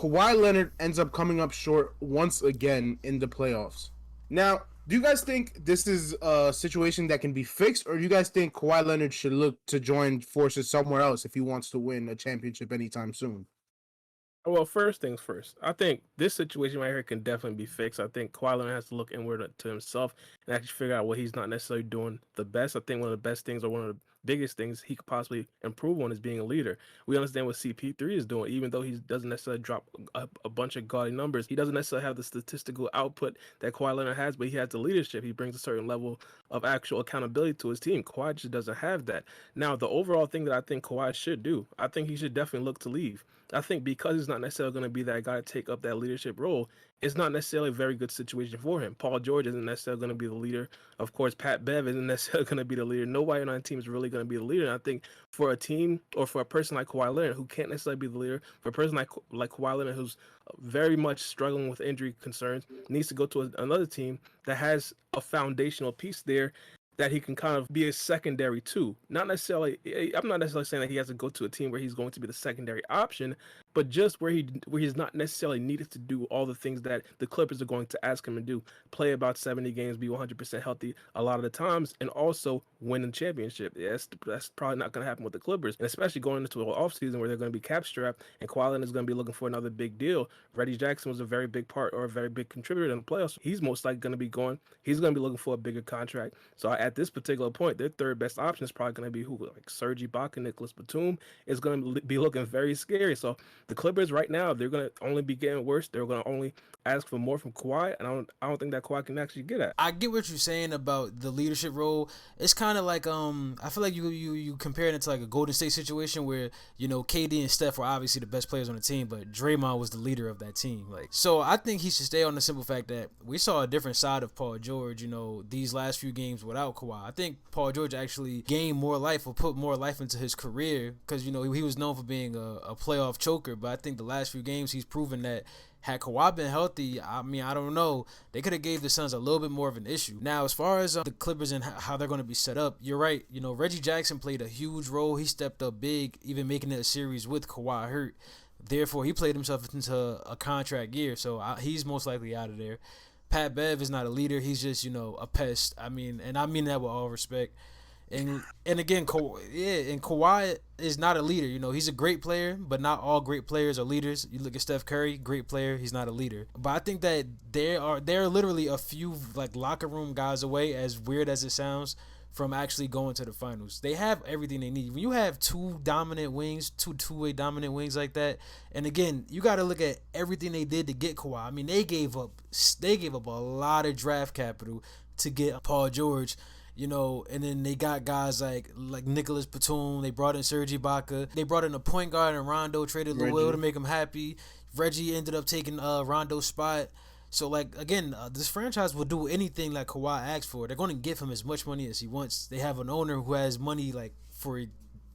Kawhi Leonard ends up coming up short once again in the playoffs. Now, do you guys think this is a situation that can be fixed, or do you guys think Kawhi Leonard should look to join forces somewhere else if he wants to win a championship anytime soon? Well, first things first. I think this situation right here can definitely be fixed. I think Kawhi Leonard has to look inward to himself and actually figure out what he's not necessarily doing the best. I think one of the best things, or one of the biggest things he could possibly improve on, is being a leader. We understand what CP3 is doing, even though he doesn't necessarily drop a bunch of gaudy numbers. He doesn't necessarily have the statistical output that Kawhi Leonard has, but he has the leadership. He brings a certain level of actual accountability to his team. Kawhi just doesn't have that. Now, the overall thing that I think Kawhi should do, I think he should definitely look to leave. I think because he's not necessarily going to be that guy to take up that leadership role, it's not necessarily a very good situation for him. Paul George isn't necessarily going to be the leader. Of course, Pat Bev isn't necessarily going to be the leader. Nobody on the team is really going to be the leader. And I think for a team, or for a person like Kawhi Leonard, who can't necessarily be the leader, for a person like Kawhi Leonard, who's very much struggling with injury concerns, needs to go to another team that has a foundational piece there that he can kind of be a secondary to. Not necessarily, I'm not necessarily saying that he has to go to a team where he's going to be the secondary option, but just where he's not necessarily needed to do all the things that the Clippers are going to ask him to do. Play about 70 games, be 100% healthy a lot of the times, and also win a championship. That's probably not going to happen with the Clippers, and especially going into an offseason where they're going to be cap strapped and Kawhi Leonard is going to be looking for another big deal. Reggie Jackson was a very big part, or a very big contributor in the playoffs. He's most likely going to be going. He's going to be looking for a bigger contract. So at this particular point, their third best option is probably going to be who, like Serge Ibaka, Nicholas Batum, is going to be looking very scary. So the Clippers right now, they're going to only be getting worse. They're going to only ask for more from Kawhi, and I don't think that Kawhi can actually get at. I get what you're saying about the leadership role. It's kind of like I feel like you comparing it to like a Golden State situation where KD and Steph were obviously the best players on the team, but Draymond was the leader of that team. Like, so I think he should stay on the simple fact that we saw a different side of Paul George. These last few games without Kawhi. I think Paul George actually gained more life, or put more life into his career, because he was known for being a playoff choker. But I think the last few games he's proven that had Kawhi been healthy, I mean, I don't know, they could have gave the Suns a little bit more of an issue. Now, as far as the Clippers and how they're going to be set up, you're right. Reggie Jackson played a huge role. He stepped up big, even making it a series with Kawhi hurt. Therefore, he played himself into a contract year, so he's most likely out of there. Pat Bev is not a leader. He's just, a pest. I mean, and I mean that with all respect. And again, Kawhi is not a leader. He's a great player, but not all great players are leaders. You look at Steph Curry, great player, he's not a leader. But I think that they're literally a few like locker room guys away, as weird as it sounds, from actually going to the finals. They have everything they need. When you have two two-way dominant wings like that, and again, you got to look at everything they did to get Kawhi. I mean, they gave up a lot of draft capital to get Paul George. And then they got guys like Nicholas Batum. They brought in Serge Ibaka. They brought in a point guard, and Rondo traded Lil to make him happy. Reggie ended up taking Rondo's spot. So, again, this franchise will do anything like Kawhi asks for. They're going to give him as much money as he wants. They have an owner who has money, for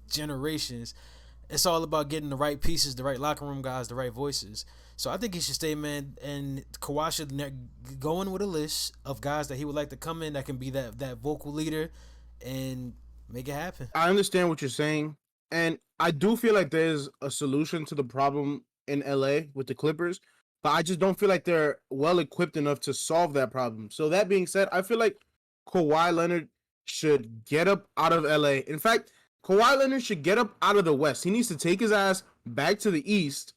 generations. It's all about getting the right pieces, the right locker room guys, the right voices. So I think he should stay, man. And Kawhi should go in with a list of guys that he would like to come in that can be that vocal leader and make it happen. I understand what you're saying, and I do feel like there's a solution to the problem in LA with the Clippers, but I just don't feel like they're well equipped enough to solve that problem. So that being said, I feel like Kawhi Leonard should get up out of LA. In fact, Kawhi Leonard should get up out of the West. He needs to take his ass back to the East,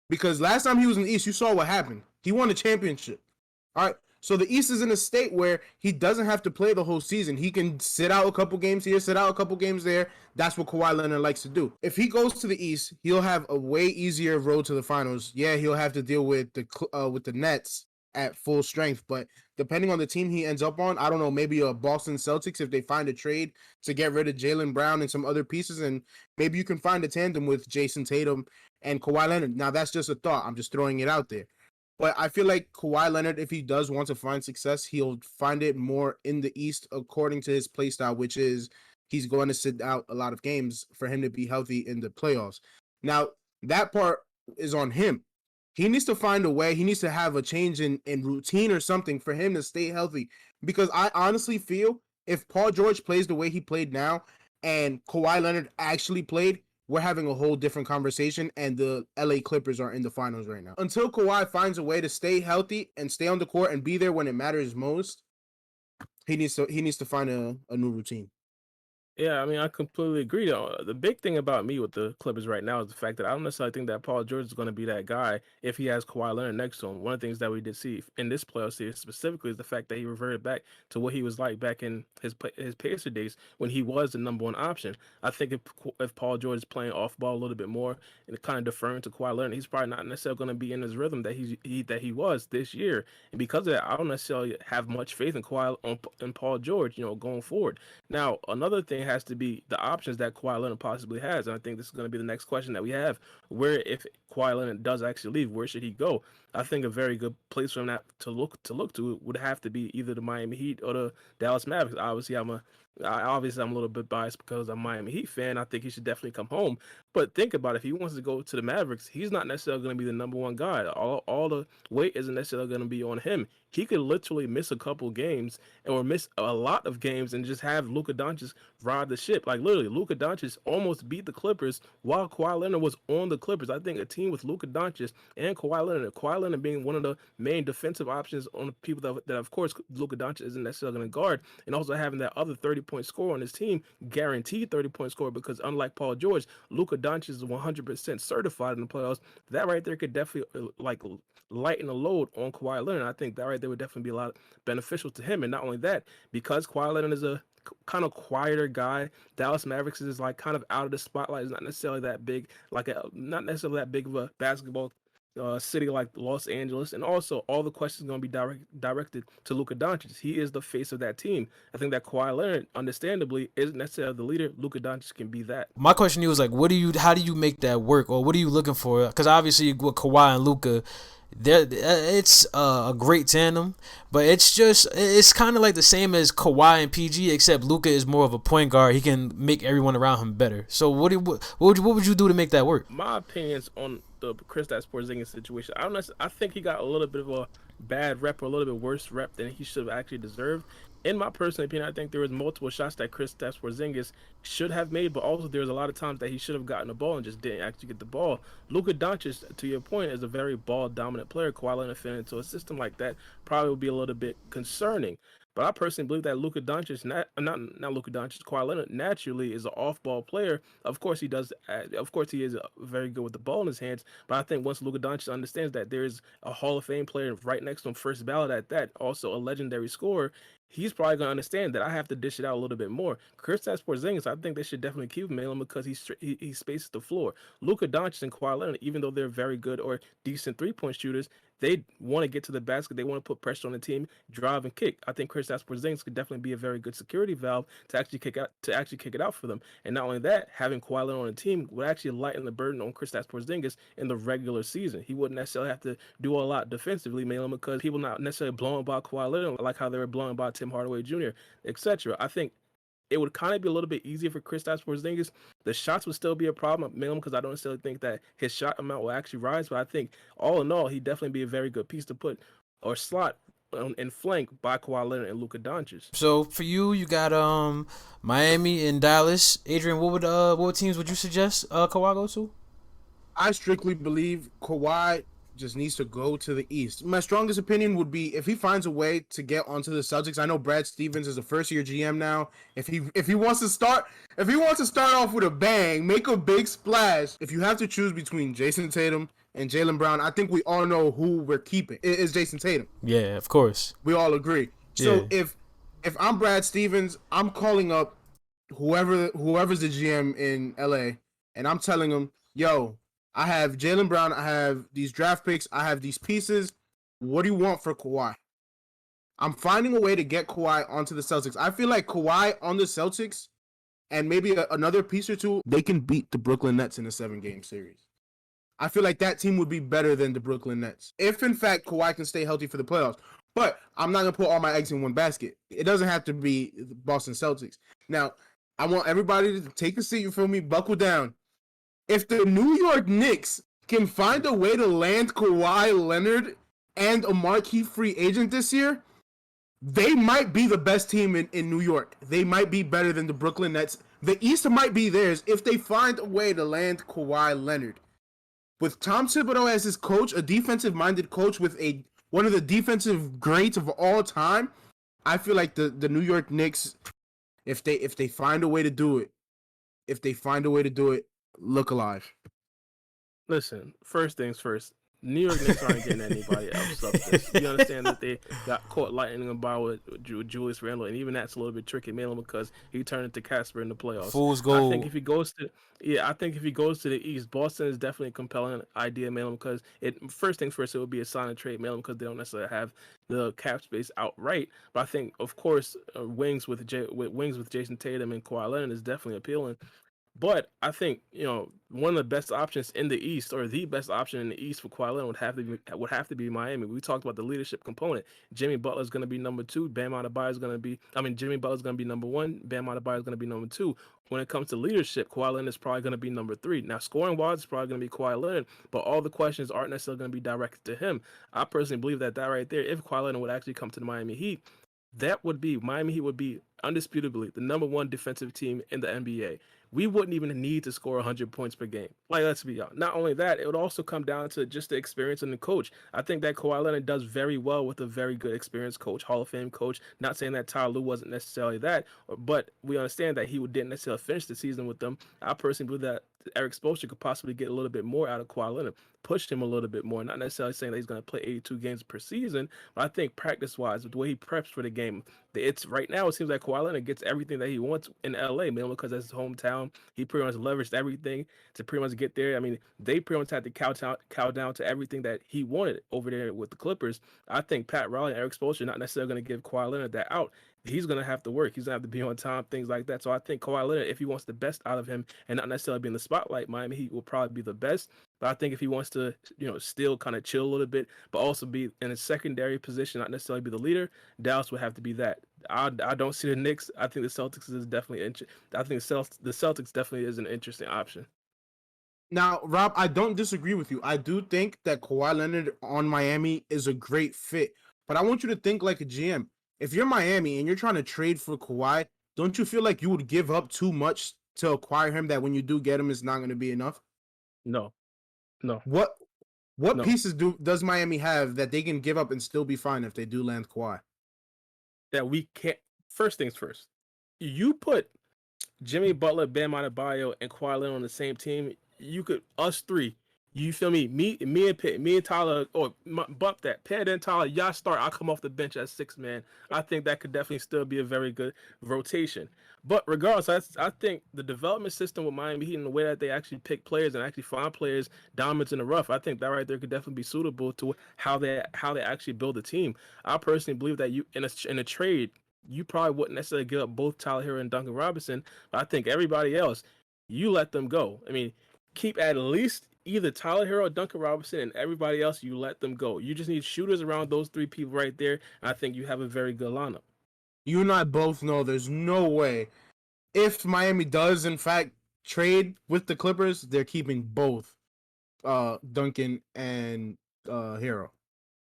because last time he was in the East, you saw what happened. He won a championship. All right. So the East is in a state where he doesn't have to play the whole season. He can sit out a couple games here, sit out a couple games there. That's what Kawhi Leonard likes to do. If he goes to the East, he'll have a way easier road to the finals. Yeah, he'll have to deal with the Nets at full strength, but depending on the team he ends up on, I don't know, maybe a Boston Celtics, if they find a trade to get rid of Jaylen Brown and some other pieces, and maybe you can find a tandem with Jason Tatum and Kawhi Leonard. Now, that's just a thought. I'm just throwing it out there. But I feel like Kawhi Leonard, if he does want to find success, he'll find it more in the East according to his play style, which is he's going to sit out a lot of games for him to be healthy in the playoffs. Now, that part is on him. He needs to find a way. He needs to have a change in routine or something for him to stay healthy. Because I honestly feel if Paul George plays the way he played now and Kawhi Leonard actually played, we're having a whole different conversation, and the LA Clippers are in the finals right now. Until Kawhi finds a way to stay healthy and stay on the court and be there when it matters most, he needs to find a new routine. Yeah, I mean, I completely agree. The big thing about me with the Clippers right now is the fact that I don't necessarily think that Paul George is going to be that guy if he has Kawhi Leonard next to him. One of the things that we did see in this playoff series specifically is the fact that he reverted back to what he was like back in his Pacer days when he was the number one option. I think if Paul George is playing off ball a little bit more and kind of deferring to Kawhi Leonard, he's probably not necessarily going to be in his rhythm that he was this year. And because of that, I don't necessarily have much faith in in Paul George, going forward. Now, another thing has to be the options that Kawhi Leonard possibly has, and I think this is going to be the next question that we have. Where, if Kawhi Leonard does actually leave, where should he go? I think a very good place for him to look to would have to be either the Miami Heat or the Dallas Mavericks. Obviously, I'm a little bit biased because I'm a Miami Heat fan. I think he should definitely come home. But think about it. If he wants to go to the Mavericks, he's not necessarily going to be the number one guy. All the weight isn't necessarily going to be on him. He could literally miss a couple games or miss a lot of games and just have Luka Doncic ride the ship. Like literally, Luka Doncic almost beat the Clippers while Kawhi Leonard was on the Clippers. I think a team with Luka Doncic and Kawhi Leonard being one of the main defensive options on the people that of course Luka Doncic isn't necessarily going to guard, and also having that other 30-point score on his team, guaranteed 30-point score, because unlike Paul George, Luka Doncic is 100% certified in the playoffs. That right there could definitely lighten the load on Kawhi Leonard. I think that right there would definitely be a lot beneficial to him. And not only that, because Kawhi Leonard is a kind of quieter guy, Dallas Mavericks is like kind of out of the spotlight. It's not necessarily that big, not necessarily that big of a basketball city like Los Angeles, and also all the questions are going to be directed to Luka Doncic. He is the face of that team. I think that Kawhi Leonard, understandably, isn't necessarily the leader. Luka Doncic can be that. My question to you is like, how do you make that work, or what are you looking for? Because obviously with Kawhi and Luka, it's a great tandem, but it's kind of like the same as Kawhi and PG, except Luka is more of a point guard. He can make everyone around him better. So what would you do to make that work? My opinions on the Kristaps Porzingis situation, I think he got a little bit of a bad rep, or a little bit worse rep than he should have actually deserved. In my personal opinion, I think there was multiple shots that Kristaps Porzingis should have made, but also there was a lot of times that he should have gotten the ball and just didn't actually get the ball. Luka Doncic, to your point, is a very ball-dominant player. Kawhi Leonard fit into a system like that probably would be a little bit concerning. But I personally believe that Luka Doncic, not Luka Doncic, Kawhi Leonard naturally is an off-ball player. Of course, he is very good with the ball in his hands. But I think once Luka Doncic understands that there is a Hall of Fame player right next to him, first ballot at that, also a legendary scorer, he's probably going to understand that I have to dish it out a little bit more. Kristaps Porzingis, I think they should definitely keep him in because he spaces the floor. Luka Doncic and Kawhi Leonard, even though they're very good or decent three-point shooters, they want to get to the basket. They want to put pressure on the team, drive and kick. I think Kristaps Porzingis could definitely be a very good security valve to actually kick it out for them. And not only that, having Kawhi Leonard on the team would actually lighten the burden on Kristaps Porzingis in the regular season. He wouldn't necessarily have to do a lot defensively, mainly because people not necessarily blowing by Kawhi Leonard like how they were blowing by Tim Hardaway Jr., etc. I think it would kind of be a little bit easier for Kristaps Porzingis. The shots would still be a problem, mainly because I don't necessarily think that his shot amount will actually rise. But I think all in all, he'd definitely be a very good piece to put or slot and flank by Kawhi Leonard and Luka Doncic. So for you got Miami and Dallas. Adrian, what teams would you suggest Kawhi go to? I strictly believe Kawhi just needs to go to the East. My strongest opinion would be if he finds a way to get onto the Celtics. I know Brad Stevens is a first-year GM now. If he wants to start off with a bang, make a big splash. If you have to choose between Jason Tatum and Jaylen Brown, I think we all know who we're keeping. It is Jason Tatum. Yeah, of course. We all agree. So Yeah. if I'm Brad Stevens, I'm calling up whoever's the GM in LA, and I'm telling him, yo, I have Jaylen Brown, I have these draft picks, I have these pieces. What do you want for Kawhi? I'm finding a way to get Kawhi onto the Celtics. I feel like Kawhi on the Celtics and maybe another piece or two, they can beat the Brooklyn Nets in a 7-game series. I feel like that team would be better than the Brooklyn Nets if, in fact, Kawhi can stay healthy for the playoffs. But I'm not going to put all my eggs in one basket. It doesn't have to be the Boston Celtics. Now, I want everybody to take a seat, you feel me? Buckle down. If the New York Knicks can find a way to land Kawhi Leonard and a marquee free agent this year, they might be the best team in New York. They might be better than the Brooklyn Nets The East might be theirs if they find a way to land Kawhi Leonard. With Tom Thibodeau as his coach, a defensive-minded coach with one of the defensive greats of all time, I feel like the New York Knicks, if they find a way to do it, look alive. Listen, first things first. New York Knicks aren't getting anybody else up this. You understand that they got caught lightning in a bottle with Julius Randle, and even that's a little bit tricky, mainly because he turned into Casper in the playoffs. Fool's gold. I think if he goes to the East, Boston is definitely a compelling idea, mainly because first things first, it would be a sign and trade, mainly because they don't necessarily have the cap space outright. But I think, of course, wings with Jason Tatum and Kawhi Leonard is definitely appealing. But I think, one of the best options in the East, or the best option in the East for Kawhi Leonard would have to be Miami. We talked about the leadership component. Jimmy Butler is going to be number 2. Jimmy Butler is going to be number 1. Bam Adebayo is going to be number 2. When it comes to leadership, Kawhi Leonard is probably going to be number 3. Now, scoring wise, it's probably going to be Kawhi Leonard, but all the questions aren't necessarily going to be directed to him. I personally believe that right there, if Kawhi Leonard would actually come to the Miami Heat, Miami Heat would be undisputably the number 1 defensive team in the NBA. We wouldn't even need to score 100 points per game. Like, let's be honest. Not only that, it would also come down to just the experience and the coach. I think that Kawhi Leonard does very well with a very good experienced coach, Hall of Fame coach. Not saying that Tyler Lue wasn't necessarily that, but we understand that he didn't necessarily finish the season with them. I personally believe that Eric Spoelstra could possibly get a little bit more out of Kawhi Leonard, push him a little bit more. Not necessarily saying that he's going to play 82 games per season, but I think practice-wise, the way he preps for the game, right now it seems like Kawhi Leonard gets everything that he wants in LA, mainly because that's his hometown. He pretty much leveraged everything to pretty much get there. I mean, they pretty much had to cow down to everything that he wanted over there with the Clippers. I think Pat Riley and Eric Spoelstra are not necessarily going to give Kawhi Leonard that out. He's going to have to work. He's going to have to be on time, things like that. So I think Kawhi Leonard, if he wants the best out of him and not necessarily be in the spotlight, Miami Heat will probably be the best. But I think if he wants to, still kind of chill a little bit, but also be in a secondary position, not necessarily be the leader, Dallas would have to be that. I don't see the Knicks. I think the Celtics is definitely I think the Celtics definitely is an interesting option. Now, Rob, I don't disagree with you. I do think that Kawhi Leonard on Miami is a great fit. But I want you to think like a GM. If you're Miami and you're trying to trade for Kawhi, don't you feel like you would give up too much to acquire him that when you do get him, it's not going to be enough? No. What pieces does Miami have that they can give up and still be fine if they do land Kawhi? That we can't. First things first. You put Jimmy Butler, Bam Adebayo, and Kawhi Leonard on the same team. You could, us three. You feel me? Me and Tyler, or bump that. Panda and Tyler, y'all start. I'll come off the bench as 6 man. I think that could definitely still be a very good rotation. But regardless, I think the development system with Miami Heat and the way that they actually pick players and actually find players diamonds in the rough, I think that right there could definitely be suitable to how they actually build a team. I personally believe that you in a trade, you probably wouldn't necessarily give up both Tyler Hero and Duncan Robinson, but I think everybody else, you let them go. I mean, keep at least either Tyler Hero or Duncan Robinson, and everybody else, you let them go. You just need shooters around those 3 people right there, and I think you have a very good lineup. You and I both know there's no way. If Miami does, in fact, trade with the Clippers, they're keeping both Duncan and Hero.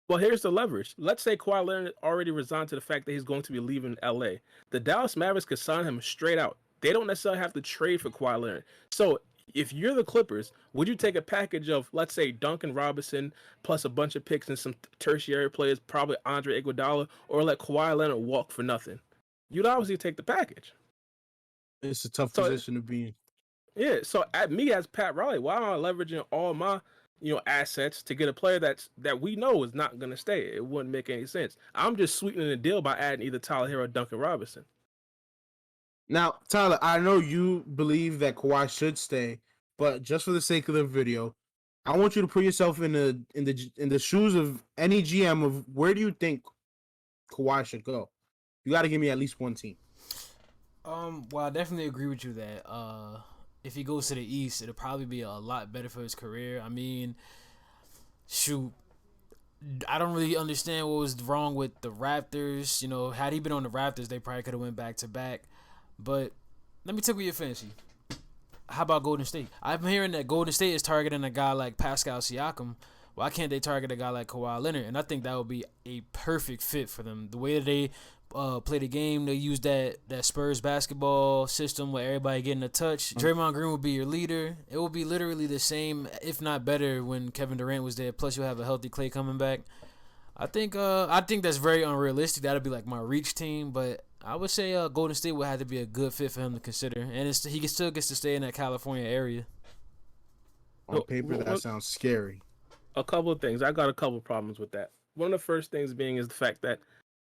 Well, here's the leverage. Let's say Kawhi Leonard already resigned to the fact that he's going to be leaving LA. The Dallas Mavericks could sign him straight out. They don't necessarily have to trade for Kawhi Leonard. So if you're the Clippers, would you take a package of, let's say, Duncan Robinson plus a bunch of picks and some tertiary players, probably Andre Iguodala, or let Kawhi Leonard walk for nothing? You'd obviously take the package. It's a tough position to be in. Yeah, so at me as Pat Riley, why am I leveraging all my assets to get a player that we know is not going to stay? It wouldn't make any sense. I'm just sweetening the deal by adding either Tyler Hero or Duncan Robinson. Now, Tyler, I know you believe that Kawhi should stay, but just for the sake of the video, I want you to put yourself in the shoes of any GM of where do you think Kawhi should go? You got to give me at least one team. Well, I definitely agree with you that if he goes to the East, it'll probably be a lot better for his career. I mean, shoot, I don't really understand what was wrong with the Raptors. Had he been on the Raptors, they probably could have went back to back. But let me tickle your fancy. How about Golden State? I'm hearing that Golden State is targeting a guy like Pascal Siakam. Why can't they target a guy like Kawhi Leonard? And I think that would be a perfect fit for them. The way that they play the game. They use that Spurs basketball system where everybody getting a touch. Draymond Green would be your leader. It will be literally the same, if not better, when Kevin Durant was there. Plus, you'll have a healthy Klay coming back. I think that's very unrealistic. That'll be like my reach team, but I would say Golden State would have to be a good fit for him to consider, and he still gets to stay in that California area. On paper, that sounds scary. A couple of things. I got a couple of problems with that. One of the first things being is the fact that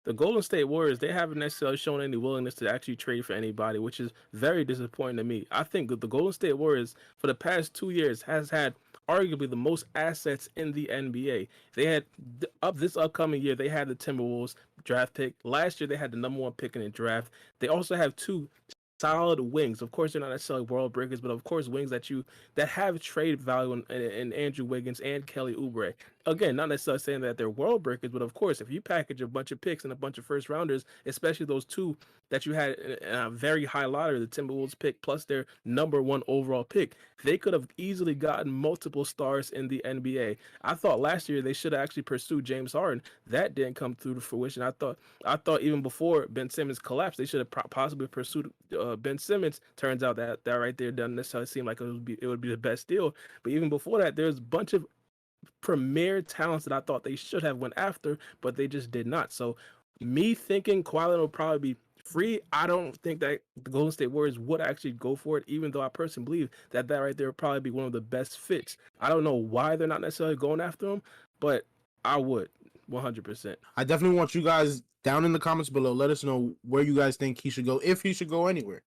the Golden State Warriors, they haven't necessarily shown any willingness to actually trade for anybody, which is very disappointing to me. I think that the Golden State Warriors, for the past 2 years, has had arguably the most assets in the NBA. They had this upcoming year, they had the Timberwolves draft pick. Last year, they had the number 1 pick in the draft. They also have 2 solid wings. Of course, they're not necessarily world breakers, but of course, wings that have trade value in Andrew Wiggins and Kelly Oubre. Again, not necessarily saying that they're world breakers, but of course, if you package a bunch of picks and a bunch of first rounders, especially those 2 that you had in a very high lottery, the Timberwolves pick plus their number 1 overall pick, they could have easily gotten multiple stars in the NBA. I thought last year they should have actually pursued James Harden. That didn't come through to fruition. I thought even before Ben Simmons collapsed, they should have possibly pursued Ben Simmons. Turns out that right there doesn't necessarily seem like it would be the best deal. But even before that, there's a bunch of premier talents that I thought they should have went after, but they just did not. So me thinking Kawhi Leonard will probably be free, I don't think that the Golden State Warriors would actually go for it, even though I personally believe that right there would probably be one of the best fits. I don't know why they're not necessarily going after him, but I would 100%. I definitely want you guys down in the comments below. Let us know where you guys think he should go, if he should go anywhere.